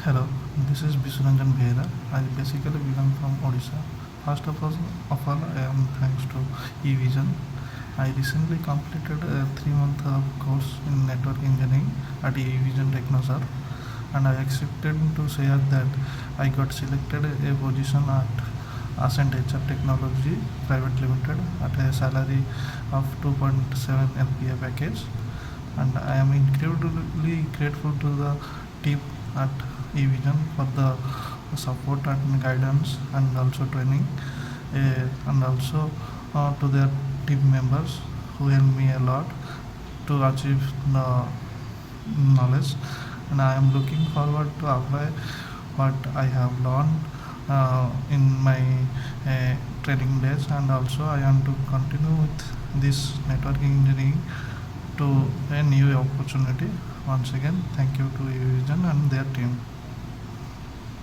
Hello, this is Biswa Ranjan Behera. I basically belong from Odisha. First of all, I am thanks to Evision. I recently completed a 3 month course in network engineering at Evision Technoserve, and I accepted to share that I got selected a position at AscentHR Technology Pvt Ltd at a salary of 2.7 LPA package, and I am incredibly grateful to the team at Evision for the support and guidance and also training, and also to their team members who helped me a lot to achieve the knowledge, and I am looking forward to apply what I have learned in my training days, and also I want to continue with this networking engineering to a new opportunity. Once again, thank you to Evision and their team.